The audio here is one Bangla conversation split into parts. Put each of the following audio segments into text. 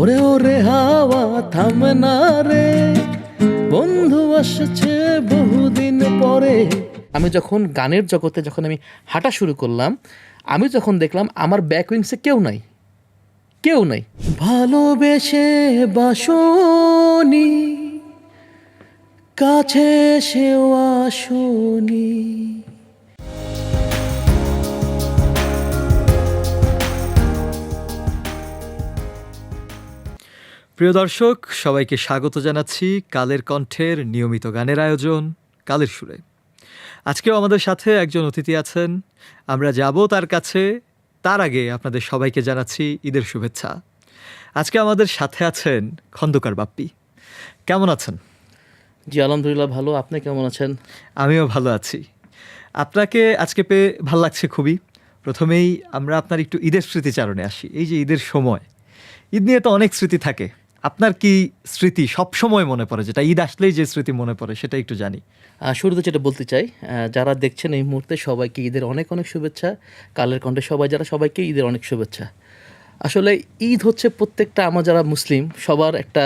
ওরে ওরে হাওয়া থামে না রে, বন্ধু আসছে বহুদিন পরে। আমি যখন গানের জগতে যখন আমি হাঁটা শুরু করলাম, আমি যখন দেখলাম আমার ব্যাক উইংসে কেউ নাই, কেউ নাই। ভালোবেসে বাসনি, কাছে সেও আসনি। প্রিয় দর্শক, সবাইকে স্বাগত জানাচ্ছি কালের কণ্ঠের নিয়মিত গানের আয়োজন কালের সুরে। আজকেও আমাদের সাথে একজন অতিথি আছেন, আমরা যাব তার কাছে। তার আগে আপনাদের সবাইকে জানাচ্ছি ঈদের শুভেচ্ছা। আজকে আমাদের সাথে আছেন খন্দকার বাপ্পি। কেমন আছেন? জি আলহামদুলিল্লাহ ভালো, আপনি কেমন আছেন? আমিও ভালো আছি। আপনাকে আজকে পেয়ে ভালো লাগছে খুবই। প্রথমেই আমরা আপনার একটু ঈদের স্মৃতিচারণে আসি। এই যে ঈদের সময়, ঈদ নিয়ে তো অনেক স্মৃতি থাকে, আপনার কি স্মৃতি সব সময় মনে পড়ে, যেটা ঈদ আসলেই যে স্মৃতি মনে পড়ে সেটা একটু জানি। শুরুতে যেটা বলতে চাই, যারা দেখছেন এই মুহূর্তে সবাইকে ঈদের অনেক অনেক শুভেচ্ছা। কালের কণ্ঠে সবাই যারা, সবাইকে ঈদের অনেক শুভেচ্ছা। আসলে ঈদ হচ্ছে প্রত্যেকটা আমরা যারা মুসলিম সবার একটা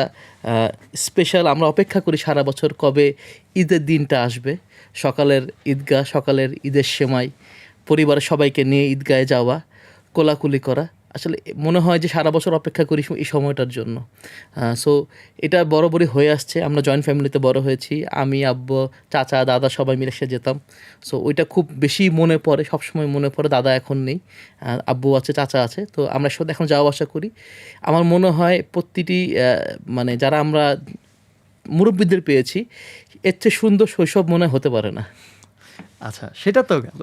স্পেশাল। আমরা অপেক্ষা করি সারা বছর কবে ঈদের দিনটা আসবে। সকালের ঈদগাহ, সকালের ঈদের সেমাই, পরিবারের সবাইকে নিয়ে ঈদগাহে যাওয়া, কোলাকুলি করা। আসলে মনে হয় যে সারা বছর অপেক্ষা করি এই সময়টার জন্য। সো এটা বরাবরই হয়ে আসছে। আমরা জয়েন্ট ফ্যামিলিতে বড় হয়েছি, আমি, আব্বু, চাচা, দাদা সবাই মিলে সে যেতাম। সো ওইটা খুব বেশি মনে পড়ে, সবসময় মনে পড়ে। দাদা এখন নেই, আব্বু আছে, চাচা আছে, তো আমরা সাথে এখন যাওয়া আসা করি। আমার মনে হয় প্রতিটি মানে যারা আমরা মুরব্বীদের পেয়েছি, এর চেয়ে সুন্দর শৈশব মনে হতে পারে না। আচ্ছা, সেটা তো গেল।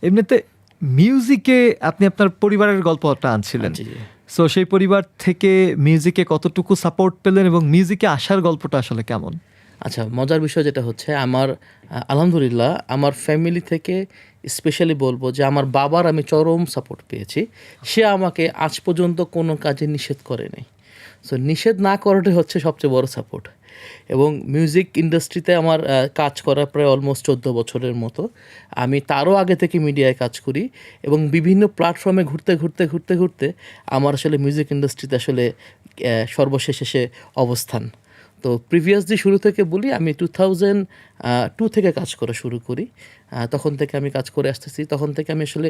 এমনিতে মিউজিকে আপনি আপনার পরিবারের গল্পটা আনছিলেন, সো সেই পরিবার থেকে মিউজিকে কতটুকু সাপোর্ট পেলেন এবং মিউজিকে আসার গল্পটা আসলে কেমন? আচ্ছা, মজার বিষয় যেটা হচ্ছে আমার আলহামদুলিল্লাহ আমার ফ্যামিলি থেকে স্পেশালি বলবো যে আমার বাবার আমি চরম সাপোর্ট পেয়েছি। সে আমাকে আজ পর্যন্ত কোনো কাজে নিষেধ করেনি। সো নিষেধ না করাটাই হচ্ছে সবচেয়ে বড় সাপোর্ট। এবং মিউজিক ইন্ডাস্ট্রিতে আমার কাজ করা প্রায় অলমোস্ট 14 বছরের মতো। আমি তারও আগে থেকে মিডিয়ায় কাজ করি এবং বিভিন্ন প্ল্যাটফর্মে ঘুরতে ঘুরতে ঘুরতে ঘুরতে আমার আসলে মিউজিক ইন্ডাস্ট্রিতে আসলে সর্বশেষ এসে অবস্থান। তো প্রিভিয়াসলি শুরু থেকে বলি, আমি 2002 থেকে কাজ করা শুরু করি। তখন থেকে আমি কাজ করে আসতেছি। তখন থেকে আমি আসলে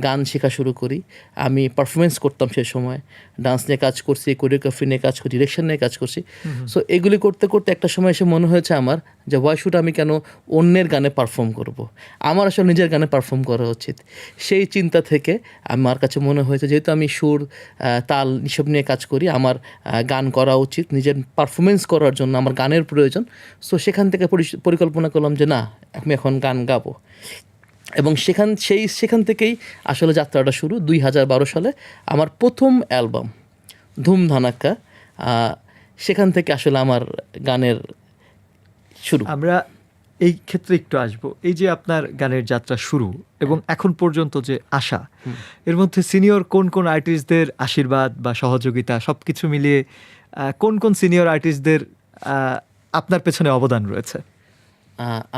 গান শেখা শুরু করি। আমি পারফরমেন্স করতাম সে সময়, ডান্স নিয়ে কাজ করছি, কোরিওগ্রাফি নিয়ে কাজ করছি, ডিরেকশন নিয়ে কাজ করছি। সো এগুলি করতে করতে একটা সময় এসে মনে হয়েছে আমার যে ওয়াই শুড আমি কেন অন্যের গানে পারফর্ম করব, আমার আসলে নিজের গানে পারফর্ম করা উচিত। সেই চিন্তা থেকে আমার কাছে মনে হয়েছে যেহেতু আমি সুর, তাল এসব নিয়ে কাজ করি, আমার গান করা উচিত, নিজের পারফরমেন্স করার জন্য আমার গানের প্রয়োজন। সো সেখান থেকে পরিকল্পনা করলাম যে না, আমি এখন গান গাবো। এবং সেখান থেকেই আসলে যাত্রাটা শুরু। 2012 সালে আমার প্রথম অ্যালবাম ধুম ধানাক্কা, সেখান থেকে আসলে আমার গানের শুরু। আমরা এই ক্ষেত্রে একটু আসবো। এই যে আপনার গানের যাত্রা শুরু এবং এখন পর্যন্ত যে আশা, এর মধ্যে সিনিয়র কোন কোন আর্টিস্টদের আশীর্বাদ বা সহযোগিতা সব কিছু মিলিয়ে কোন কোন সিনিয়র আর্টিস্টদের আপনার পেছনে অবদান রয়েছে?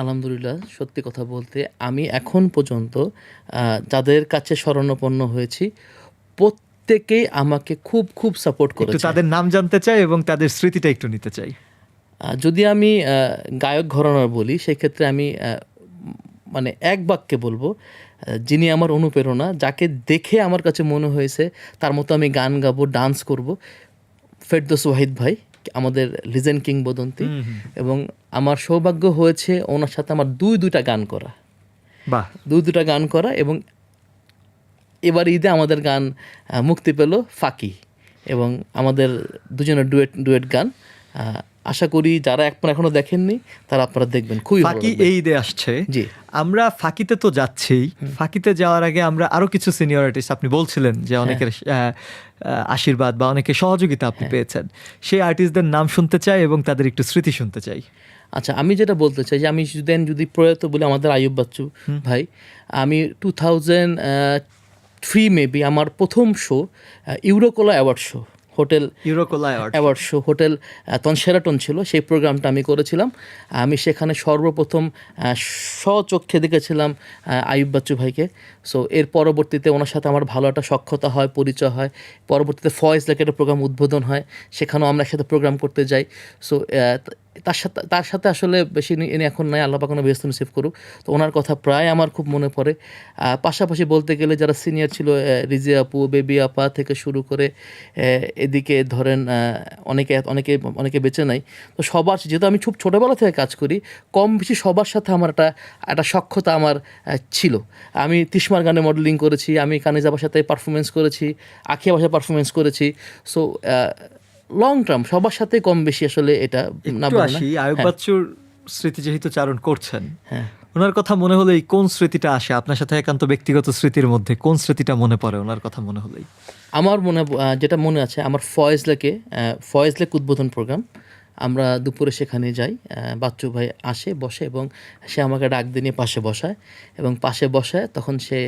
আলহামদুলিল্লাহ, সত্যি কথা বলতে আমি এখন পর্যন্ত যাদের কাছে শরণাপন্ন হয়েছি প্রত্যেকেই আমাকে খুব খুব সাপোর্ট করেছে। তাদের নাম জানতে চাই এবং তাদের স্মৃতিটা একটু নিতে চাই। যদি আমি গায়ক ঘরানার বলি, সেক্ষেত্রে আমি মানে এক বাক্যে বলবো, যিনি আমার অনুপ্রেরণা, যাকে দেখে আমার কাছে মনে হয়েছে তার মতো আমি গান গাবো, ডান্স করব, ফেরদৌস ওয়াহিদ ভাই, আমাদের লিজেন্ড কিংবদন্তি। এবং আমার সৌভাগ্য হয়েছে ওনার সাথে আমার দুইটা গান করা, দুইটা গান করা। এবং এবার ঈদে আমাদের গান মুক্তি পেল ফাঁকি, এবং আমাদের দুজনের ডুয়েট গান। আশা করি যারা এখনো দেখেননি তারা আপনারা দেখবেন, খুবই ফাঁকি এই ঈদে আসছে। জি, আমরা ফাঁকিতে তো যাচ্ছেই, ফাঁকিতে যাওয়ার আগে আমরা আরো কিছু সিনিয়র আর্টিস্ট, আপনি বলছিলেন যে অনেকের আশীর্বাদ বা অনেকের সহযোগিতা আপনি পেয়েছেন, সেই আর্টিস্টদের নাম শুনতে চাই এবং তাদের একটু স্মৃতি শুনতে চাই। আচ্ছা, আমি যেটা বলতে চাই যে আমি যদি প্রয়াত বলি আমাদের আইয়ুব বাচ্চু ভাই, আমি 2003 মেবি আমার প্রথম show Euro Cola award show hotel Euro Cola award show, hotel তখন শেরাটন ছিল, সেই প্রোগ্রামটা আমি করেছিলাম। আমি সেখানে সর্বপ্রথম স্বচক্ষে দেখেছিলাম আইয়ুব বাচ্চু ভাইকে। সো এর পরবর্তীতে ওনার সাথে আমার ভালো একটা সখ্যতা হয়, পরিচয় হয়। পরবর্তীতে ফয়েজ লেকে একটা প্রোগ্রাম উদ্বোধন হয়, সেখানেও আমরা একসাথে প্রোগ্রাম করতে যাই। সো তার সাথে আসলে বেশি ইনি এখন নাই, আল্লাহ পাক ওনার ব্যস্ত নসিব করুক। তো ওনার কথা প্রায় আমার খুব মনে পড়ে। পাশাপাশি বলতে গেলে যারা সিনিয়র ছিল, রিজি আপু, বেবি আপা থেকে শুরু করে এদিকে ধরেন অনেকে বেঁচে নাই। তো সবার, যেহেতু আমি খুব ছোটোবেলা থেকে কাজ করি, কম বেশি সবার সাথে আমার একটা সখ্যতা আমার ছিল। আমি তিশমার গানে মডেলিং করেছি, আমি কানিজ আপার সাথে পারফরমেন্স করেছি, আখিয়া ভাষায় পারফরমেন্স করেছি। সো লং টার্ম সবার সাথে কম বেশি আসলে এটা না একটু বলে না। আসি আইয়ুব হ্যাঁ, বাচ্চুর স্মৃতি যেহেতু চারণ করছেন, হ্যাঁ। ওনার কথা মনে হলেই কোন স্মৃতিটা আসে আপনার সাথে? একান্ত ব্যক্তিগত স্মৃতির মধ্যে কোন স্মৃতিটা মনে পড়ে ওনার কথা মনে হলেই? আমার যেটা মনে আছে, আমার ফয়েজ লেক উদ্বোধন প্রোগ্রাম, আমরা দুপুরে সেখানে যাই। বাচ্চু ভাই আসে, বসে এবং সে আমাকে ডাক দিয়ে নিয়ে পাশে বসায়, এবং পাশে বসায় তখন সে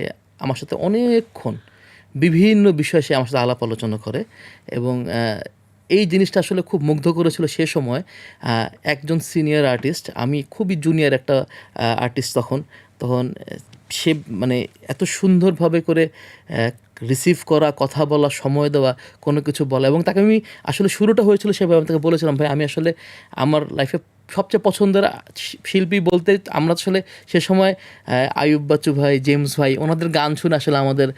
আমার সাথে অনেকক্ষণ বিভিন্ন বিষয়ে সে আমার সাথে আলাপ আলোচনা করে। এবং এই জিনিসটা আসলে খুব মুগ্ধ করেছিল সে সময়। একজন সিনিয়র আর্টিস্ট, আমি খুবই জুনিয়র একটা আর্টিস্ট তখন। সে মানে এত সুন্দরভাবে করে রিসিভ করা, কথা বলা, সময় দেওয়া, কোনো কিছু বলা, এবং তাকে আমি আসলে শুরুটা হয়েছিল সেভাবে। আমি তাকে বলেছিলাম, ভাই আমি আসলে আমার লাইফে সবচেয়ে পছন্দের শিল্পী বলতে আমরা আসলে সে সময় আইয়ুব বাচ্চু ভাই, জেমস ভাই, ওনাদের গান শুনে আসলে আমাদের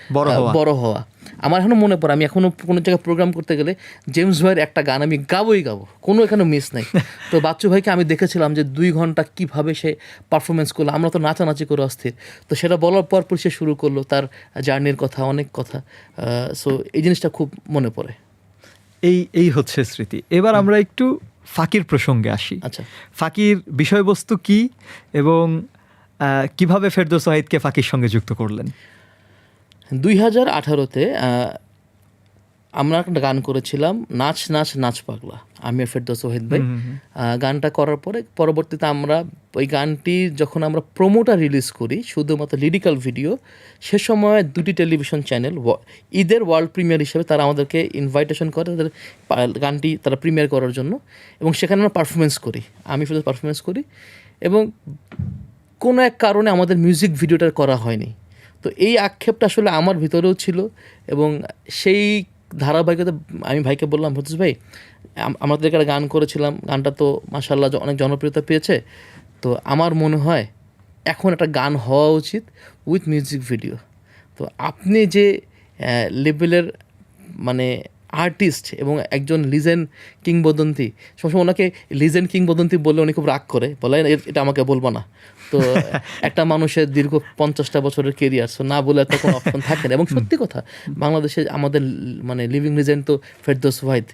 বড় হওয়া। আমার এখনও মনে পড়ে, আমি এখনও কোনো জায়গায় প্রোগ্রাম করতে গেলে জেমস ভাইয়ের একটা গান আমি গাবোই, কোনো এখানে মিস নাই। তো বাচ্চু ভাইকে আমি দেখেছিলাম যে 2 ঘন্টা কীভাবে সে পারফরমেন্স করলো, আমরা তো নাচানাচি করে অস্থির। তো সেটা বলার পর সে শুরু করলো তার জার্নির কথা, অনেক কথা। সো এই জিনিসটা খুব মনে পড়ে। এই হচ্ছে স্মৃতি। এবার আমরা একটু ফাকির প্রসঙ্গে আসি। আচ্ছা, ফাকির বিষয়বস্তু কি এবং কিভাবে ফেরদৌস ওয়াহিদকে ফাকির সঙ্গে যুক্ত করলেন? 2018-তে আমরা একটা গান করেছিলাম, নাচ নাচ নাচ পাগলা, আমি আর ফেরদৌস ওয়াহিদ ভাই। গানটা করার পরে পরবর্তীতে আমরা ওই গানটি যখন আমরা প্রোমোটা রিলিজ করি, শুধুমাত্র লিরিক্যাল ভিডিও, সে সময় 2টি টেলিভিশন চ্যানেল ঈদের ওয়ার্ল্ড প্রিমিয়ার হিসেবে তারা আমাদেরকে ইনভাইটেশন করে তাদের গানটি তারা প্রিমিয়ার করার জন্য, এবং সেখানে আমরা পারফরমেন্স করি, আমি শুধু পারফরমেন্স করি, এবং কোনো এক কারণে আমাদের মিউজিক ভিডিওটা করা হয়নি। তো এই আক্ষেপটা আসলে আমার ভিতরেও ছিল, এবং সেই ধারাবাহিকতা আমি ভাইকে বললাম, ফেরদৌস ভাই আমাদেরকে একটা গান করেছিলাম, গানটা তো মাশাআল্লাহ অনেক জনপ্রিয়তা পেয়েছে, তো আমার মনে হয় এখন একটা গান হওয়া উচিত উইথ মিউজিক ভিডিও। তো আপনি যে লেভেলের মানে আর্টিস্ট এবং একজন লিজেন্ড কিংবদন্তি, সবসময় ওনাকে লিজেন্ড কিংবদন্তি বললে উনি খুব রাগ করে, বলে এটা আমাকে বলবো না। তো একটা মানুষের দীর্ঘ 50টা বছরের কেরিয়ার, সো না বলে তো কোনো অপশন থাকে না। এবং সত্যি কথা, বাংলাদেশে আমাদের মানে লিভিং লিজেন্ড তো ফেরদৌস ওয়াহিদ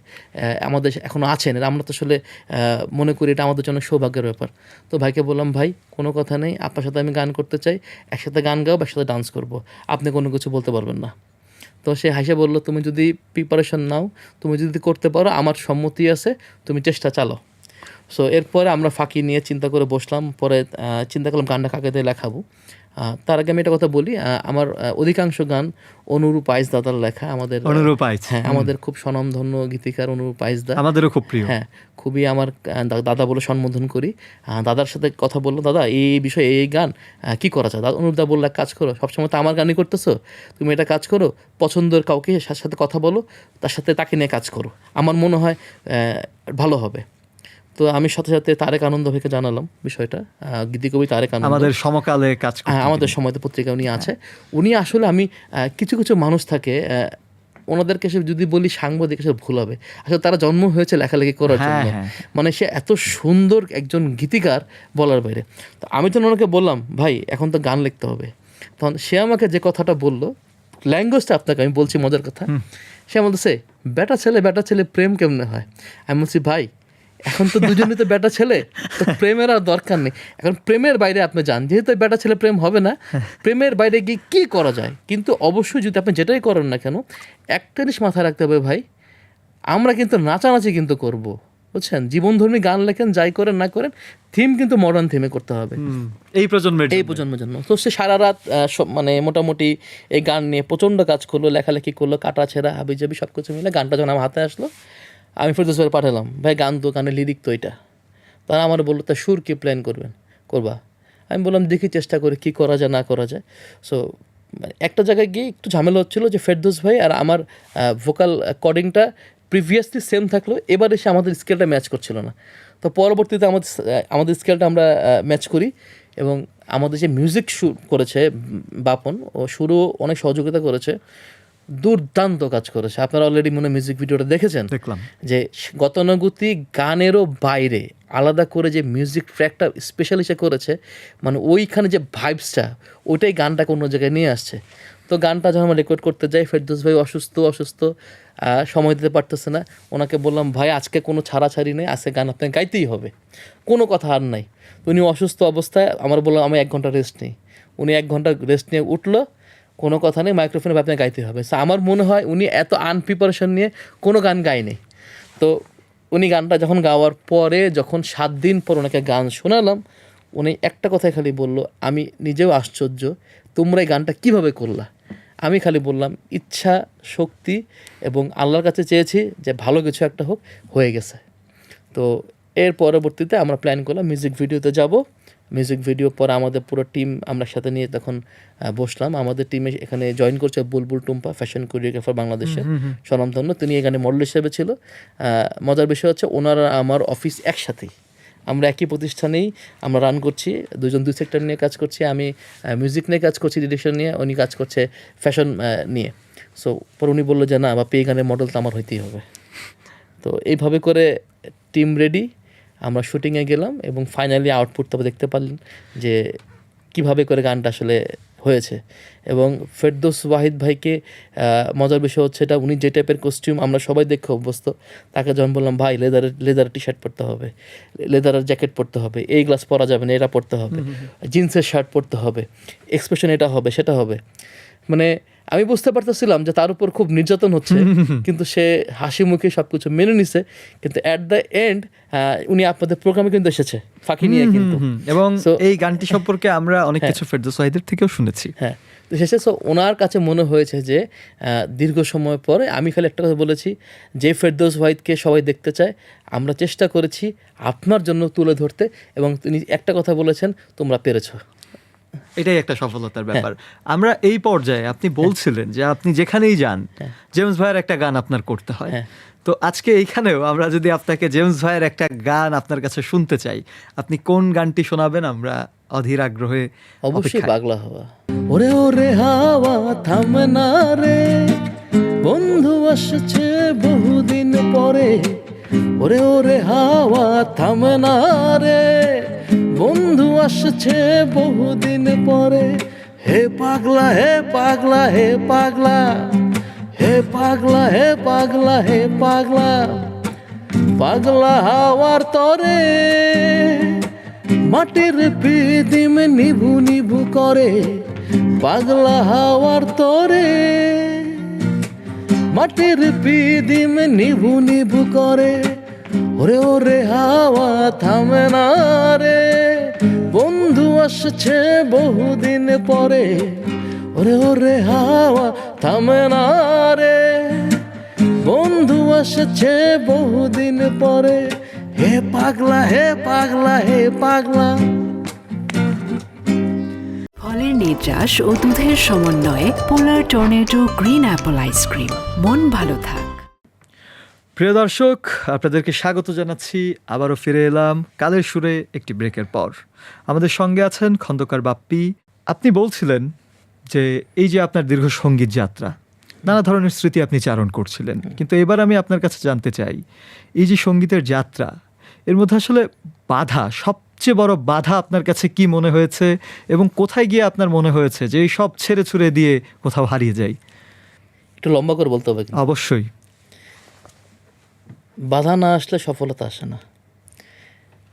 আমাদের এখনও আছেন। আমরা তো আসলে মনে করি এটা আমাদের জন্য সৌভাগ্যের ব্যাপার। তো ভাইকে বললাম, ভাই কোনো কথা নেই, আপনার সাথে আমি গান করতে চাই, একসাথে গান গাও, একসাথে ডান্স করবো, আপনি কোনো কিছু বলতে পারবেন না। তো সে হাসে বললো, তুমি যদি প্রিপারেশন নাও, তুমি যদি করতে পারো, আমার সম্মতি আছে, তুমি চেষ্টা চালাও। সো এরপরে আমরা ফাঁকি নিয়ে চিন্তা করে বসলাম, পরে চিন্তা করলাম গানটা কাকে দিয়ে লেখাবো। তার আগে আমি একটা কথা বলি, আমার অধিকাংশ গান অনুরূপ আইচ দাদার লেখা। হ্যাঁ, আমাদের খুব স্বনামধন্য গীতিকার অনুরূপ আইচ দা, আমাদেরও খুব প্রিয়। হ্যাঁ, খুবই আমার দাদা বলে সম্বোধন করি। দাদার সাথে কথা বললো, দাদা এই বিষয়ে এই গান কি করা যায়? অনুরূপ দা বললো, কাজ করো, সবসময় তো আমার গানই করতেছো, তুমি এটা কাজ করো, পছন্দের কাউকে সাথে কথা বলো, তাকে নিয়ে কাজ করো, আমার মনে হয় ভালো হবে। তো আমি সাথে সাথে তারেক আনন্দ ভাইকে জানালাম বিষয়টা, গীতিকবি তারেক আনন্দ, আমাদের সমকালে কাজ করে, আমাদের সময়তে পত্রিকা উনি আছে। উনি আসলে, আমি কিছু কিছু মানুষ থাকে ওনাদেরকে সে যদি বলি সাংবাদিক, সে ভুল হবে, আসলে তারা জন্ম হয়েছে লেখালেখি করার জন্য। মানে সে এত সুন্দর একজন গীতিকার বলার বাইরে। তো আমি তো ওনাকে বললাম, ভাই এখন তো গান লিখতে হবে। তখন সে আমাকে যে কথাটা বললো, ল্যাঙ্গুয়েজটা আপনাকে আমি বলছি মজার কথা, সে বলতেছে, বেটা ছেলে প্রেম কেমনে হয়? আমি বলছি, ভাই এখন তো দুজনই তো বেটা ছেলে, তো প্রেমের আর দরকার নেই। এখন প্রেমের বাইরে আপনি যান, যেহেতু বেটা ছেলে প্রেম হবে না, প্রেমের বাইরে গিয়ে কী করা যায়? কিন্তু অবশ্যই যদি আপনি যেটাই করেন না কেন, একটা জিনিস মাথায় রাখতে হবে ভাই, আমরা কিন্তু নাচানাচি কিন্তু করব, বুঝছেন, জীবনধর্মী গান লেখেন, যাই করেন না করেন, থিম কিন্তু মডার্ন থিমে করতে হবে এই প্রজন্মের এই প্রজন্মের জন্য। তো সে সারা রাত মানে মোটামুটি এই গান নিয়ে প্রচণ্ড কাজ করলো, লেখালেখি করলো, কাটা ছেঁড়া হাবিজাবি সব কিছু মিলে গানটা যখন আমার হাতে আসলো, আমি ফেরদৌস ভাই পাঠালাম, ভাই গান তো, গানের লিরিক তো এটা। তারা আমার বললো তা সুর কি প্ল্যান করবা? আমি বললাম দেখি চেষ্টা করে কি করা যায় না করা যায়। সো একটা জায়গায় গিয়ে একটু ঝামেলা হচ্ছিলো যে ফেরদৌস ভাই আর আমার ভোকাল কর্ডিংটা প্রিভিয়াসলি সেম থাকলো, এবার এসে আমাদের স্কেলটা ম্যাচ করছিল না। তো পরবর্তীতে আমাদের স্কেলটা আমরা ম্যাচ করি, এবং আমাদের যে মিউজিক করেছে বাপন, ও সুরও অনেক সহযোগিতা করেছে, দুর্দান্ত কাজ করেছে। আপনারা অলরেডি মনে মিউজিক ভিডিওটা দেখেছেন, দেখলাম যে গতানুগতিক গানেরও বাইরে আলাদা করে যে মিউজিক ট্র্যাকটা স্পেশালি সে করেছে, মানে ওইখানে যে ভাইবসটা, ওইটাই গানটাকে অন্য জায়গায় নিয়ে আসছে। তো গানটা যখন আমরা রেকর্ড করতে যাই, ফেরদৌস ভাই অসুস্থ, সময় দিতে পারতেছে না। ওনাকে বললাম ভাই আজকে কোনো ছাড়াছাড়ি নেই, আজকে গান আপনাকে গাইতেই হবে, কোনো কথা আর নাই। উনি অসুস্থ অবস্থায় আমার বললাম আমি 1 ঘন্টা রেস্ট নিই। উনি 1 ঘন্টা রেস্ট নিয়ে উঠলো, কোনো কথা নেই, মাইক্রোফোনে আপনাকে গাইতে হবে। সো আমার মনে হয় উনি এত আনপ্রিপারেশন নিয়ে কোনো গান গায়নি। তো উনি গানটা যখন গাওয়ার পরে, যখন 7 দিন পর ওনাকে গান শোনালাম, উনি একটা কথাই খালি বলল, আমি নিজেও আশ্চর্য তোমরা এই গানটা কীভাবে করলা। আমি খালি বললাম ইচ্ছা, শক্তি এবং আল্লাহর কাছে চেয়েছি যে ভালো কিছু একটা হোক, হয়ে গেছে। তো এর পরবর্তীতে আমরা প্ল্যান করলাম মিউজিক ভিডিওতে যাব। মিউজিক ভিডিও পরে আমাদের পুরো টিম আমরা সাথে নিয়ে তখন বসলাম। আমাদের টিমে এখানে জয়েন করছে বুলবুল টুম্পা, ফ্যাশন কোরিওগ্রাফার, বাংলাদেশের স্বনামধন্য, তিনি এখানে মডেল হিসেবে ছিল। মজার বিষয় হচ্ছে ওনারা আমার অফিস একসাথেই, আমরা একই প্রতিষ্ঠানেই আমরা রান করছি, দুজন 2 সেক্টর নিয়ে কাজ করছি। আমি মিউজিক নিয়ে কাজ করছি, ডিরেকশন নিয়ে, উনি কাজ করছে ফ্যাশন নিয়ে। সো পরে উনি বললো যে না, বাপি এই গানের মডেল তো আমার হইতেই হবে। তো এইভাবে করে টিম রেডি, আমরা শুটিংয়ে গেলাম, এবং ফাইনালি আউটপুট তবে দেখতে পারলেন যে কিভাবে করে গানটা আসলে হয়েছে। এবং ফেরদৌস ওয়াহিদ ভাইকে মজার বিষয় হচ্ছে এটা, উনি যে টাইপের কস্টিউম আমরা সবাই দেখে অভ্যস্ত, তাকে যখন বললাম ভাই লেদারের টি শার্ট পরতে হবে, লেদারের জ্যাকেট পরতে হবে, এই গ্লাস পরা যাবে না, এটা পরতে হবে, জিন্সের শার্ট পরতে হবে, এক্সপ্রেশন এটা হবে সেটা হবে, মানে আমি বুঝতে পারতেছিলাম যে তার উপর খুব নির্যাতন হচ্ছে, কিন্তু সে হাসি মুখে সব কিছু মেনে নিছে। কিন্তু অ্যাট দ্য এন্ড উনি আপনাদের প্রোগ্রামে কিন্তু এসেছে ফাঁকি নিয়ে কিন্তু, এবং এই গানটি সম্পর্কে আমরা অনেক কিছু ফেরদৌস ওয়াহিদের থেকেও শুনেছি। হ্যাঁ, তো শেষে ওনার কাছে মনে হয়েছে যে দীর্ঘ সময় পরে, আমি খালি একটা কথা বলেছি, যে ফেরদৌস ওয়াহিদকে সবাই দেখতে চায়, আমরা চেষ্টা করেছি আপনার জন্য তুলে ধরতে, এবং তিনি একটা কথা বলেছেন, তোমরা পেরেছো। এটাই একটা সফলতার ব্যাপার। আমরা এই পর্যায়ে, আপনি বলছিলেন যে আপনি যেখানেই যান জেমস ভাইয়ের একটা গান আপনার করতে হয়। তো আজকে এইখানেও আমরা যদি আপনাকে জেমস ভাইয়ের একটা গান আপনার কাছে শুনতে চাই, আপনি কোন গানটি শোনাবেন? আমরা অধীর আগ্রহে অবশ্যই পাগলা হাওয়া। ওরে ওরে হাওয়া থামে না রে, বন্ধু আসছে বহুদিন পরে, ওরে ওরে হাওয়া থামে না রে, বন্ধু আসছে বহুদিন পরে, হে পাগলা হে পাগলা হে পাগলা, হে পাগলা হে পাগলা হে পাগলা, পাগলা হাওয়ার তরে মাটির পিদিম নিভু নিভু করে, পাগলা হাওয়ার তরে মাটির পিদিম নিভু নিভু করে, ওরে ওরে হাওয়া থামে না রে, বন্ধু আসছে বহুদিন পরে, ওরে ওরে হাওয়া থামে না রে, বন্ধু আসছে বহুদিন পরে, হে পাগলা হে পাগলা হে পাগলা। ফলের নির্যাস ও দুধের সমন্বয়ে পোলার টর্নেডো গ্রিন অ্যাপল আইসক্রিম। মন ভালো থাক। প্রিয় দর্শক, আপনাদেরকে স্বাগত জানাচ্ছি। আবারও ফিরে এলাম কালের সুরে একটি ব্রেকের পর। আমাদের সঙ্গে আছেন খন্দকার বাপ্পি। আপনি বলছিলেন যে এই যে আপনার দীর্ঘ সঙ্গীত যাত্রা, নানা ধরনের স্মৃতি আপনি চারণ করছিলেন, কিন্তু এবার আমি আপনার কাছে জানতে চাই, এই যে সঙ্গীতের যাত্রা, এর মধ্যে আসলে বাধা, সবচেয়ে বড় বাধা আপনার কাছে কি মনে হয়েছে, এবং কোথায় গিয়ে আপনার মনে হয়েছে যে এই সব ছেড়ে ছুড়ে দিয়ে কোথাও হারিয়ে যাই? একটু লম্বা করে বলতে হবে। অবশ্যই। বাধা না আসলে সফলতা আসে না।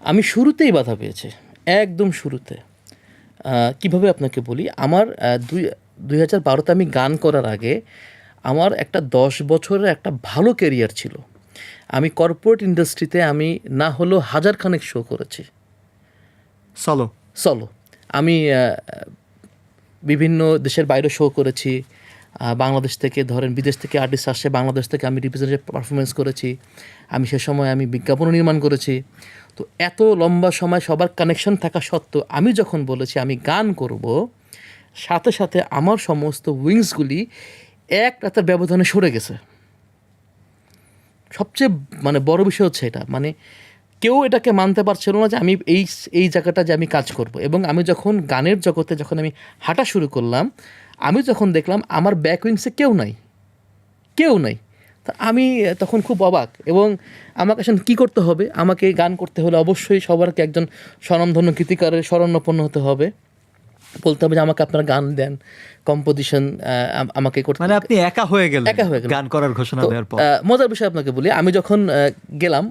আমি শুরুতেই বাধা পেয়েছি, একদম শুরুতে। কিভাবে আপনাকে বলি, আমার 2012-তে আমি গান করার আগে আমার একটা 10 বছরের একটা ভালো ক্যারিয়ার ছিল। আমি কর্পোরেট ইন্ডাস্ট্রিতে আমি না হলেও হাজারখানেক শো করেছি। চলো আমি বিভিন্ন দেশের বাইরে শো করেছি। বাংলাদেশ থেকে ধরেন, বিদেশ থেকে আর্টিস্ট আসছে, বাংলাদেশ থেকে আমি রিপ্রেজেন্টেটিভ পারফরমেন্স করেছি। আমি সে সময় আমি বিজ্ঞাপনও নির্মাণ করেছি। তো এত লম্বা সময় সবার কানেকশন থাকা সত্ত্বেও আমি যখন বলেছি আমি গান করব, সাথে সাথে আমার সমস্ত উইংসগুলি এক রাতের ব্যবধানে সরে গেছে। সবচেয়ে মানে বড় বিষয় হচ্ছে এটা, মানে কেউ এটাকে মানতে পারছিল না যে আমি এই জায়গাটা যে আমি কাজ করব। এবং আমি যখন গানের জগতে যখন আমি হাঁটা শুরু করলাম, আমি যখন দেখলাম আমার ব্যাক উইংসে কেউ নাই। তা আমি তখন খুব অবাক, এবং আমাকে আসলে কী করতে হবে, আমাকে গান করতে হলে অবশ্যই সবারকে একজন স্বনামধন্য গীতিকারের শরণাপন্ন হতে হবে, বলতে হবে যে আমাকে আপনারা গান দেন, কম্পোজিশন আমাকে করতে, মানে আপনি একা হয়ে গেলেন গান করার ঘোষণা দেওয়ার পর। মজার বিষয় আপনাকে বলি, আমি যখন গেলাম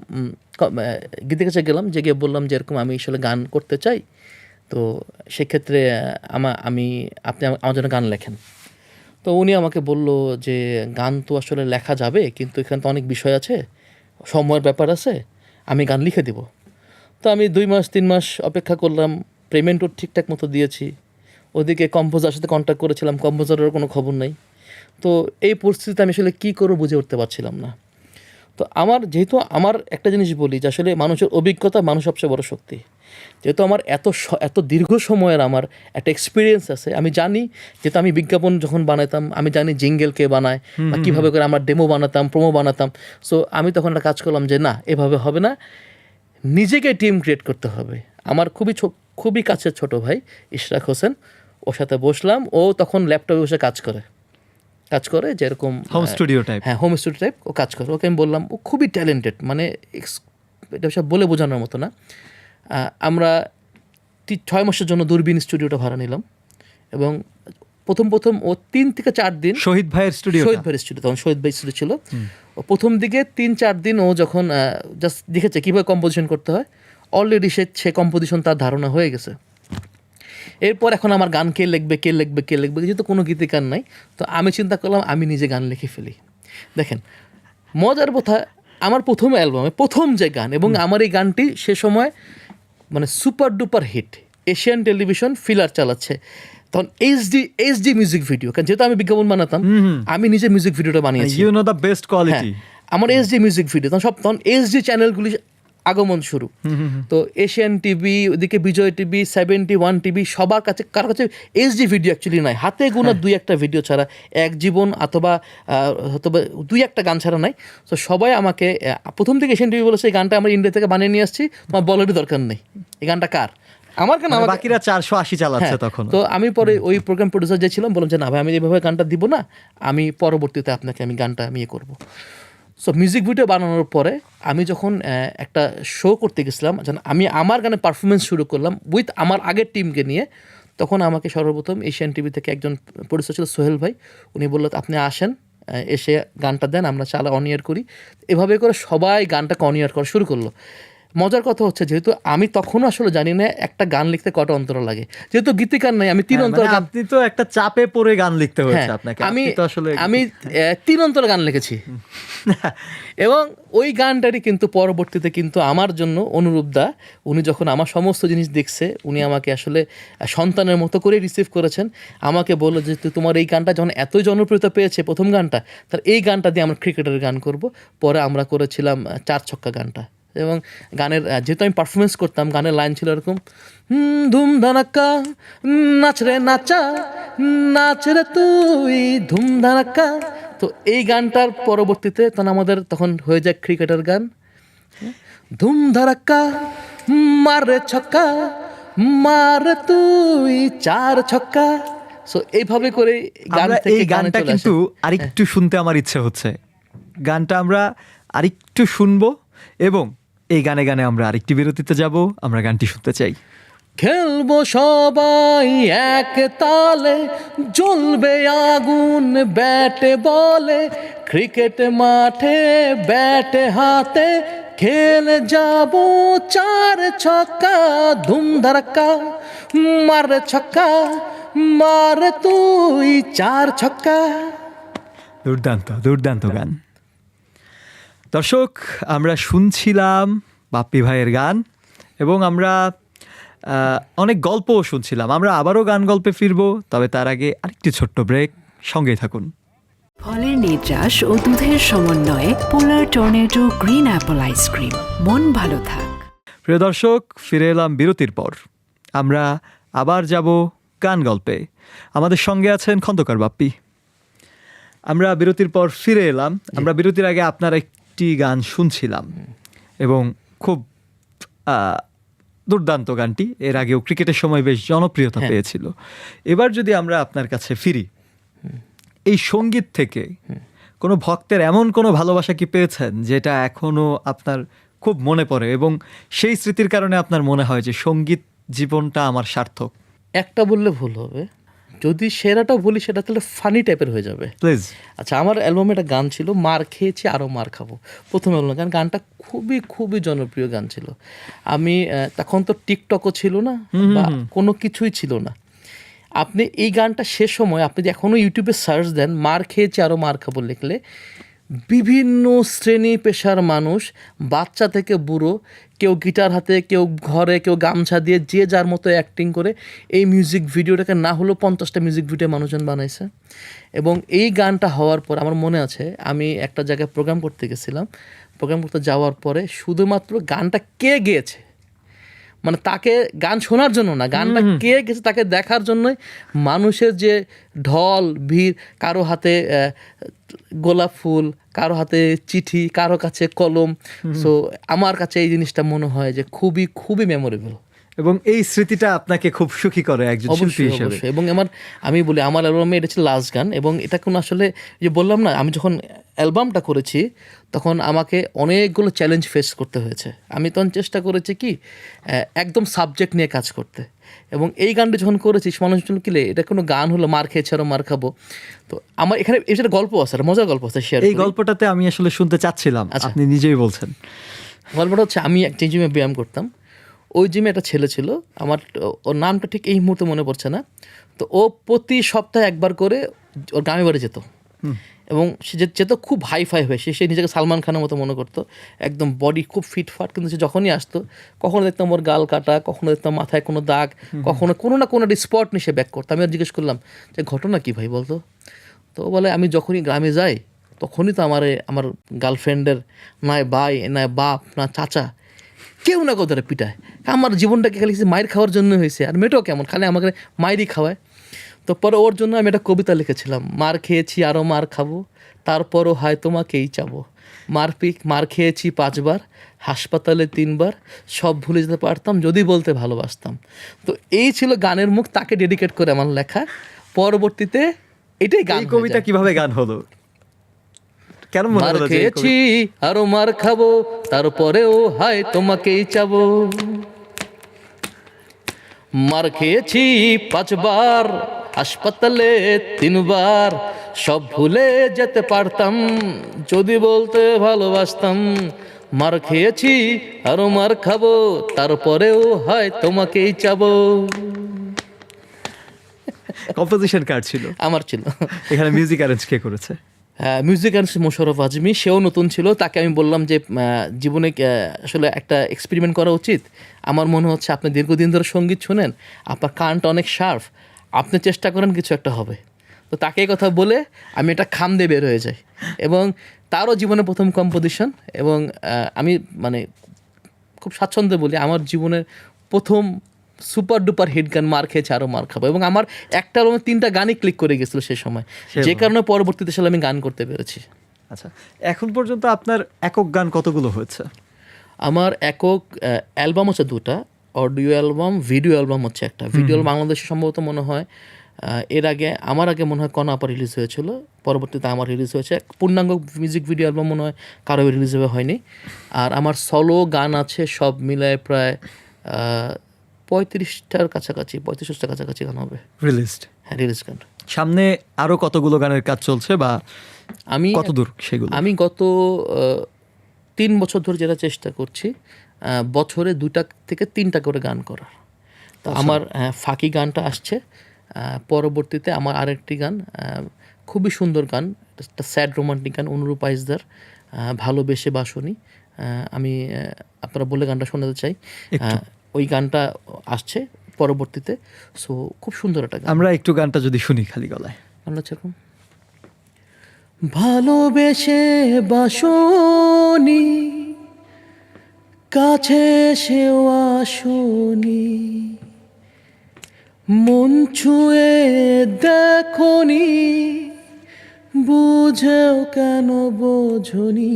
গীতের কাছে গেলাম, যে গিয়ে বললাম যে এরকম আমি আসলে গান করতে চাই, তো সেক্ষেত্রে আপনি আমার জন্য গান লেখেন। তো উনি আমাকে বলল যে গান তো আসলে লেখা যাবে, কিন্তু এখানে তো অনেক বিষয় আছে, সময়ের ব্যাপার আছে, আমি গান লিখে দিব। তো আমি 2 মাস 3 মাস অপেক্ষা করলাম, পেমেন্টও ঠিকঠাক মতো দিয়েছি। ওদিকে কম্পোজারের সাথে কন্ট্যাক্ট করেছিলাম, কম্পোজারের কোনো খবর নাই। তো এই পরিস্থিতিতে আমি আসলে কী করবো বুঝে উঠতে পারছিলাম না। তো যেহেতু আমার একটা জিনিস বলি যে আসলে মানুষের অভিজ্ঞতা মানুষ সবচেয়ে বড় শক্তি। যেহেতু আমার এত দীর্ঘ সময়ের আমার একটা এক্সপিরিয়েন্স আছে, আমি জানি, যেহেতু আমি বিজ্ঞাপন যখন বানাতাম আমি জানি জিঙ্গেল কে বানায় বা কীভাবে করে আমরা ডেমো বানাতাম, প্রোমো বানাতাম। সো আমি তখন একটা কাজ করলাম যে না, এভাবে হবে না, নিজেকে টিম ক্রিয়েট করতে হবে। আমার খুবই কাছের ছোট ভাই ইশরাক হোসেন, ওর সাথে বসলাম। ও তখন ল্যাপটপে বসে কাজ করে যেরকম হোম স্টুডিও টাইপ। হ্যাঁ, হোম স্টুডিও টাইপ ও কাজ করে। ওকে আমি বললাম, ও খুবই ট্যালেন্টেড, মানে এটা সব বলে বোঝানোর মতো না। আমরা 6 মাসের জন্য দূরবীন স্টুডিওটা ভাড়া নিলাম, এবং প্রথম ও 3 থেকে 4 দিন শহীদ ভাইয়ের স্টুডিও, তখন শহীদ ভাই স্টুডিও ছিল। ও প্রথম দিকে 3-4 দিন ও যখন জাস্ট দেখেছে কীভাবে কম্পোজিশন করতে হয়, অলরেডি সে কম্পোজিশন তার ধারণা হয়ে গেছে। এরপর এখন আমার গান কে লিখবে, যেহেতু কোনো গীতিকার নাই, তো আমি চিন্তা করলাম আমি নিজে গান লিখে ফেলি। দেখেন মজার কথা, আমার প্রথম অ্যালবামে প্রথম যে গান, এবং আমার এই গানটি সে সময় মানে super duper hit, Asian television filler চালাচ্ছে তখন, এইচডি মিউজিক ভিডিও, কারণ যেহেতু আমি বিজ্ঞাপন বানাতাম, আমি নিজে মিউজিক ভিডিওটা বানিয়েছি। You know the best quality. আমার এইচডি মিউজিক ভিডিও তখন এইচডি চ্যানেলগুলি আগমন শুরু। তো এশিয়ান টিভি, ওদিকে বিজয় টিভি, 71 টিভি, সবার কাছে কারো কাছে এইচডি ভিডিও অ্যাকচুয়ালি নাই, হাতে গোনা 2-1টা ভিডিও ছাড়া, এক জীবন অথবা 2-1টা গান ছাড়া নাই। তো সবাই আমাকে প্রথম থেকে এশিয়ান টিভি বলেছে এই গানটা আমরা ইন্ডিয়া থেকে বানিয়ে নিয়ে আসছি, তোমার বলারই দরকার নেই, এই গানটা কার, আমার কেন, বাকিরা 480 চালাচ্ছে তখন। তো আমি পরে ওই প্রোগ্রাম প্রডিউসার যে ছিলাম বললাম যে না ভাই, আমি এইভাবে গানটা দিব না, আমি পরবর্তীতে আপনাকে আমি গানটা আমি করবো। সো মিউজিক ভিডিও বানানোর পরে আমি যখন একটা শো করতে গেছিলাম, আমি আমার গানে পারফরমেন্স শুরু করলাম উইথ আমার আগের টিমকে নিয়ে, তখন আমাকে সর্বপ্রথম এশিয়ান টিভি থেকে একজন প্রডিউসার ছিল সোহেল ভাই, উনি বললো আপনি আসেন, এসে গানটা দেন, আমরা অন ইয়ার করি। এভাবে করে সবাই গানটাকে অন ইয়ার করা শুরু করলো। মজার কথা হচ্ছে, যেহেতু আমি তখনও আসলে জানি না একটা গান লিখতে কটা অন্তর লাগে, যেহেতু গীতিকার নাই, আমি 3 অন্তর গান, আপনি তো একটা চাপে পড়ে গান লিখতে হয়েছে আপনাকে। আমি 3 অন্তর গান লিখেছি, এবং ওই গানটারই কিন্তু পরবর্তীতে কিন্তু আমার জন্য অনুরূপদা, উনি যখন আমার সমস্ত জিনিস দেখছে, উনি আমাকে আসলে সন্তানের মতো করে রিসিভ করেছেন। আমাকে বললো যে তোমার এই গানটা যখন এতই জনপ্রিয়তা পেয়েছে প্রথম গানটা, তার এই গানটা দিয়ে আমরা ক্রিকেটের গান করব। পরে আমরা করেছিলাম 4 ছক্কা গানটা, এবং গানের যেহেতু আমি পারফরমেন্স করতাম, গানের লাইন ছিল এরকম, ধুম ধানাক্কা নাচ রে নাচা, নাচ রে তুই ধুম ধানাক্কা। তো এই গানটার পরবর্তীতে তখন হয়ে যায় ক্রিকেটের গান, ধুম ধারাক্কা মার রে ছক্কা, মার তুই 4 ছক্কা। সো এইভাবে করে এই গানটা কিন্তু আরেকটু শুনতে আমার ইচ্ছে হচ্ছে। গানটা আমরা আরেকটু শুনবো, এবং এই গানে গানে আমরা আরেকটি বিরতিতে যাব, আমরা গানটি শুনতে চাই। খেলবো সবাই এক তালে, জ্বলবে আগুন ব্যাটে বলে, ক্রিকেট মাঠে ব্যাটে হাতে খেলে যাব 4 ছক্কা, ধুম ধারাক্কা মার ছক্কা, মার তুই 4 ছক্কা। দুর্দান্ত দুর্দান্ত গান। দর্শক, আমরা শুনছিলাম বাপ্পি ভাইয়ের গান এবং আমরা অনেক গল্পও শুনছিলাম। আমরা আবারও গান গল্পে ফিরবো, তবে তার আগে আরেকটি ছোট্ট ব্রেক। সঙ্গেই থাকুন। ফলের নির্যাস ও দুধের সমন্বয়ে পোলার টর্নেডো গ্রিন অ্যাপল আইসক্রিম। মন ভালো থাক। প্রিয় দর্শক, ফিরে এলাম বিরতির পর। আমরা আবার যাব গান গল্পে। আমাদের সঙ্গে আছেন খন্দকার বাপ্পি। আমরা বিরতির পর ফিরে এলাম। আমরা বিরতির আগে আপনার একটি গান শুনছিলাম এবং খুব দুর্দান্ত গানটি। এর আগেও ক্রিকেটের সময় বেশ জনপ্রিয়তা পেয়েছিল। এবার যদি আমরা আপনার কাছে ফিরি, এই সঙ্গীত থেকে কোনো ভক্তের এমন কোনো ভালোবাসা কি পেয়েছেন যেটা এখনো আপনার খুব মনে পড়ে এবং সেই স্মৃতির কারণে আপনার মনে হয় যে সঙ্গীত জীবনটা আমার সার্থক? একটা বললে ভুল হবে, যদি সেরাটা বলি সেটা তাহলে ফানি টাইপের হয়ে যাবে। প্লিজ। আচ্ছা, আমার অ্যালবামে একটা গান ছিল, মার খেয়েছি আরও মার খাবো, প্রথম অ্যালবাম গান। গানটা খুবই খুবই জনপ্রিয় গান ছিল। আমি তখন তো টিকটকও ছিল না বা কোনো কিছুই ছিল না। আপনি এই গানটা শেষ সময় আপনি যে এখনও ইউটিউবে সার্চ দেন, মার খেয়েছি আরও মার খাবো লিখলে বিভিন্ন শ্রেণী পেশার মানুষ, বাচ্চা থেকে বুড়ো, কেউ গিটার হাতে, কেউ ঘরে, কেউ গামছা দিয়ে, যে যার মতো অ্যাক্টিং করে এই মিউজিক ভিডিওটাকে না হলেও 50টা মিউজিক ভিডিও মানুষজন বানাইছে। এবং এই গানটা হওয়ার পর আমার মনে আছে, আমি একটা জায়গায় প্রোগ্রাম করতে গেছিলাম। প্রোগ্রাম করতে যাওয়ার পরে শুধুমাত্র গানটা কে গেয়েছে, মানে তাকে গান শোনার জন্য না, গানটা কে গেছে তাকে দেখার জন্যই মানুষের যে ঢল ভিড়, কারো হাতে গোলাপ ফুল, কারো হাতে চিঠি, কারো কাছে কলম। সো আমার কাছে এই জিনিসটা মনে হয় যে খুবই খুবই মেমোরেবল এবং এই স্মৃতিটা আপনাকে খুব সুখী করে একজন শিল্পী হিসেবে। এবং আমি বলি আমার অ্যালবামে এটা ছিল লাস্ট গান। এবং এটা কোনো আসলে যে বললাম না, আমি যখন অ্যালবামটা করেছি তখন আমাকে অনেকগুলো চ্যালেঞ্জ ফেস করতে হয়েছে। আমি তখন চেষ্টা করেছি কি একদম সাবজেক্ট নিয়ে কাজ করতে। এবং এই গানটা যখন করেছি মানুষজন কিলে এটা কোনো গান হলো মার খেয়েছে আরও মার খাবো। তো আমার এখানে এটা গল্প আছে, মজার গল্প আছে, শেয়ার এই গল্পটাতে আমি আসলে শুনতে চাচ্ছিলাম। আপনি নিজেই বলছেন। গল্পটা হচ্ছে, আমি একটা জিমে ব্যায়াম করতাম। ওই জিমে একটা ছেলে ছিল, আমার ওর নামটা ঠিক এই মুহূর্তে মনে পড়ছে না। তো ও প্রতি সপ্তাহে একবার করে ওর গ্রামে বাড়ি যেত এবং সে যেত খুব হাই ফাই হয়ে। সে নিজেকে সালমান খানের মতো মনে করতো, একদম বডি খুব ফিটফাট। কিন্তু সে যখনই আসতো কখনো দেখতাম ওর গাল কাটা, কখনো দেখতাম মাথায় কোনো দাগ, কখনো কোনো না কোনো স্পট নিয়ে সে ব্যাক করতো। আমি আর জিজ্ঞেস করলাম যে ঘটনা কী ভাই বলতো? তো বলে আমি যখনই গ্রামে যাই তখনই তো আমার গার্লফ্রেন্ডের নয় ভাই, নয় বাপ, না চাচা, কেউ না কেউ ধরে পিটায়। আমার জীবনটাকে খালি মায়ের খাওয়ার জন্য হয়েছে, আর মেয়েটাও কেমন খালি আমাকে মায়েরই খাওয়ায়। তো পরে ওর জন্য আমি একটা কবিতা লিখেছিলাম, মার খেয়েছি আরও মার খাবো, তারপরও হয় তোমাকেই চাবো। মার খেয়েছি 5 বার, হাসপাতালে 3 বার, সব ভুলে যেতে পারতাম যদি বলতে ভালোবাসতাম। তো এই ছিল গানের মুখ, তাকে ডেডিকেট করে আমার লেখা। পরবর্তীতে এটাই গান। কবিতা কিভাবে গান হলো? কেন মনে মার হলো যে খেয়েছি আরো মার খাবো, তারপরেও হায় তোমাকেই চাবো। মার খেয়েছি 5 বার, হাসপাতালে 3 বার, সব ভুলে যেতে পারতাম যদি বলতে ভালোবাসতাম। মার খেয়েছি আরো মার খাবো, তারপরেও হয় তোমাকেই চাবো। কম্পোজিশন কার ছিল? আমার ছিল। এখানে মিউজিক অ্যারেঞ্জ কে করেছে? মিউজিক অ্যান্ড মোশাররফ আজমি, সেও নতুন ছিল। তাকে আমি বললাম যে জীবনে আসলে একটা এক্সপেরিমেন্ট করা উচিত। আমার মনে হচ্ছে আপনি দীর্ঘদিন ধরে সঙ্গীত শুনেন, আপনার কানটা অনেক শার্প, আপনি চেষ্টা করেন কিছু একটা হবে। তো তাকে এই কথা বলে আমি একটা খাম দিয়ে বের হয়ে যাই এবং তারও জীবনে প্রথম কম্পোজিশন। এবং আমি মানে খুব স্বাচ্ছন্দ্যে বলি আমার জীবনের প্রথম সুপার ডুপার হিট গান মার খেয়েছে আরও মার খাবো। এবং আমার একটা অ্যালবামে 3টা গানই ক্লিক করে গেছিলো সেই সময়, যে কারণে পরবর্তীতে আসলে আমি গান করতে পেরেছি। আচ্ছা, এখন পর্যন্ত আপনার একক গান কতগুলো হয়েছে? আমার একক অ্যালবাম হচ্ছে 2টা, অডিও অ্যালবাম, ভিডিও অ্যালবাম হচ্ছে একটা। ভিডিও বাংলাদেশে সম্ভবত মনে হয় আমার আগে মনে হয় কনা আপা রিলিজ হয়েছিল, পরবর্তীতে আমার রিলিজ হয়েছে। পূর্ণাঙ্গ মিউজিক ভিডিও অ্যালবাম মনে হয় কারো রিলিজ হয়নি। আর আমার সলো গান আছে সব মিলায় প্রায় 35টার কাছাকাছি, 35টার কাছাকাছি গান হবে রিলিজড। হ্যাঁ, রিলিজ গান। সামনে আরো কতগুলো গানের কাজ চলছে বা আমি কতদূর সেগুলো? আমি গত 3 বছর ধরে যেটা চেষ্টা করছি, বছরে 2টা থেকে 3টা করে গান করার। তো আমার ফাঁকি গানটা আসছে, পরবর্তীতে আমার আরেকটি গান খুবই সুন্দর গান, একটা স্যাড রোমান্টিক গান, অনুরূপ আইজদার, ভালোবেসে বাসনি, আমি আপনারা বলে গানটা শোনাতে চাই। একটু। ওই গানটা আসছে পরবর্তীতে, সো খুব সুন্দর একটা গান। আমরা একটু গানটা যদি শুনি খালি গলায়। আমরা যেরকম ভালোবেসে বাসনি, কাছে সেও আসনি, মন ছুঁয়ে দেখনি, বুঝেও কেন বোঝনি,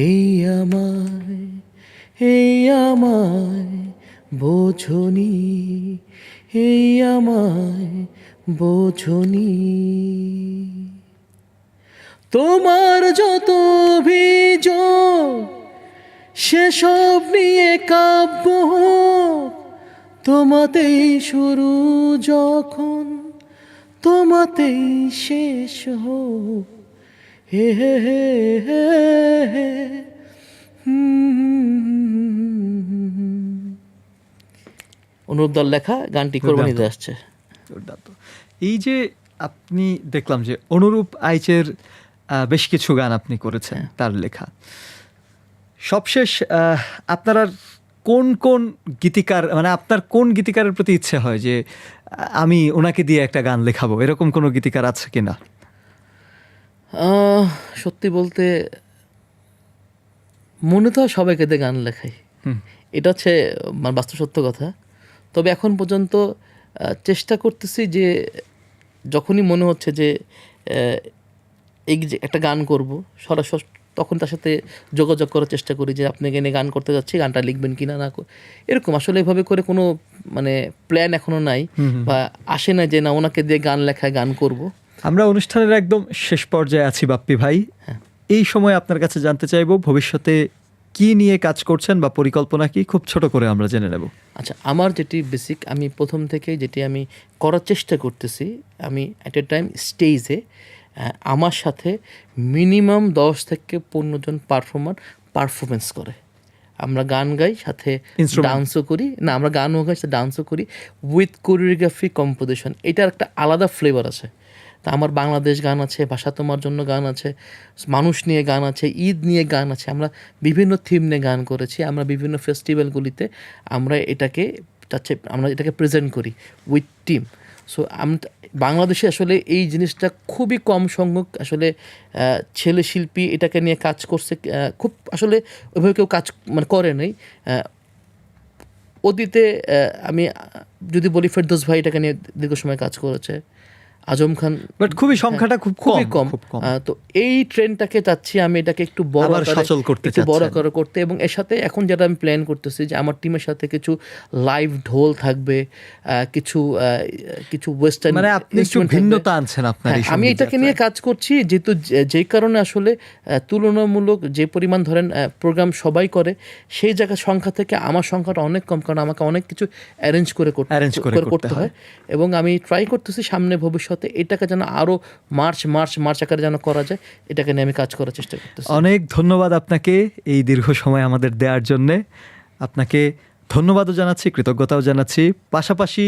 এই আমায় বোঝনি, এই আমায় বোঝনি। তোমার যত অভিযোগ সেসব নিয়ে কাব্য হোক, তোমাতেই শুরু যখন তোমাতেই শেষ হোক। হে হে হে হে হে। অনুরূপ দল লেখা গানটি কোরবানিতে আসছে। দুর্দান্ত। এই যে আপনি দেখলাম যে অনুরূপ আইচের বেশ কিছু গান আপনি করেছেন, তার লেখা। সবশেষ আপনার আর কোন কোন গীতিকার, মানে আপনার কোন গীতিকারের প্রতি ইচ্ছে হয় যে আমি ওনাকে দিয়ে একটা গান লেখাবো, এরকম কোনো গীতিকার আছে কিনা? সত্যি বলতে মনে তো হয় সবাইকে দিয়ে গান লেখাই, এটা হচ্ছে মানে বাস্তব সত্য কথা। তবে এখন পর্যন্ত চেষ্টা করতেছি যে যখনই মনে হচ্ছে যে এই যে একটা গান করব, সরাসরি তখন তার সাথে যোগাযোগ করার চেষ্টা করি যে আপনাকে নিয়ে গান করতে যাচ্ছি, গানটা লিখবেন কিনা না, এরকম। আসলে এভাবে করে কোনো মানে প্ল্যান এখনো নাই বা আসে না যে না ওনাকে দিয়ে গান লেখায় গান করব। আমরা অনুষ্ঠানের একদম শেষ পর্যায়ে আছি বাপ্পি ভাই। এই সময় আপনার কাছে জানতে চাইবো ভবিষ্যতে কি নিয়ে কাজ করছেন বা পরিকল্পনা কি, খুব ছোট করে আমরা জেনে নেব। আচ্ছা, আমার যেটি বেসিক, আমি প্রথম থেকে যেটি আমি করার চেষ্টা করতেছি, আমি অ্যাট এ টাইম স্টেজে আমার সাথে মিনিমাম 10 থেকে 15 জন পারফরমেন্স করে। আমরা গান গাই, সাথে ডান্সও করি, না আমরা গানও গাই, সাথে ডান্সও করি, উইথ কোরিওগ্রাফি কম্পোজিশন। এটার একটা আলাদা ফ্লেভার আছে। তা আমার বাংলাদেশ গান আছে, ভাষা তোমার জন্য গান আছে, মানুষ নিয়ে গান আছে, ঈদ নিয়ে গান আছে, আমরা বিভিন্ন থিম নিয়ে গান করেছি। আমরা বিভিন্ন ফেস্টিভ্যালগুলিতে আমরা এটাকে প্রেজেন্ট করি উইথ টিম। সো বাংলাদেশে আসলে এই জিনিসটা খুবই কম সংখ্যক আসলে ছেলে শিল্পী এটাকে নিয়ে কাজ করছে, খুব আসলে ওইভাবে কেউ কাজ মানে করে নাই। অতীতে আমি যদি বলি ফেরদৌস ভাই এটাকে নিয়ে দীর্ঘ সময় কাজ করেছে, আজম খান, বাট খুবই সংখ্যাটা খুবই কম। কম। তো এই ট্রেন্ডটাকে চাচ্ছি আমি এটাকে একটু বড় আকারে করতে, এবং এর সাথে এখন যেটা আমি প্ল্যান করতেছি যে আমার টিমের সাথে কিছু লাইভ ঢোল থাকবে, কিছু ওয়েস্টার্ন, মানে আপনি একটু ভিন্নতা আনছেন আপনার এই আমি এটাকে নিয়ে কাজ করছি, যেহেতু যেই কারণে আসলে তুলনামূলক যে পরিমাণ ধরেন প্রোগ্রাম সবাই করে সেই জায়গার সংখ্যা থেকে আমার সংখ্যাটা অনেক কম, কারণ আমাকে অনেক কিছু অ্যারেঞ্জ করে করতে হয়। এবং আমি ট্রাই করতেছি সামনে ভবিষ্যতে এটাকে যেন আরো মার্চ আকারে যেন করা যায়, এটাকে নিয়ে আমি কাজ করার চেষ্টা করতেছি। অনেক ধন্যবাদ আপনাকে এই দীর্ঘ সময় আমাদের দেওয়ার জন্যে। আপনাকে ধন্যবাদও জানাচ্ছি, কৃতজ্ঞতাও জানাচ্ছি। পাশাপাশি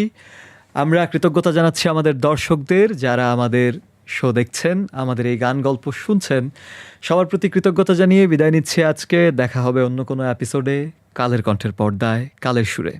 আমরা কৃতজ্ঞতা জানাচ্ছি আমাদের দর্শকদের, যারা আমাদের শো দেখছেন, আমাদের এই গান গল্প শুনছেন। সবার প্রতি কৃতজ্ঞতা জানিয়ে বিদায় নিচ্ছি আজকে। দেখা হবে অন্য কোনো এপিসোডে, কালের কণ্ঠের পর্দায়, কালের সুরে।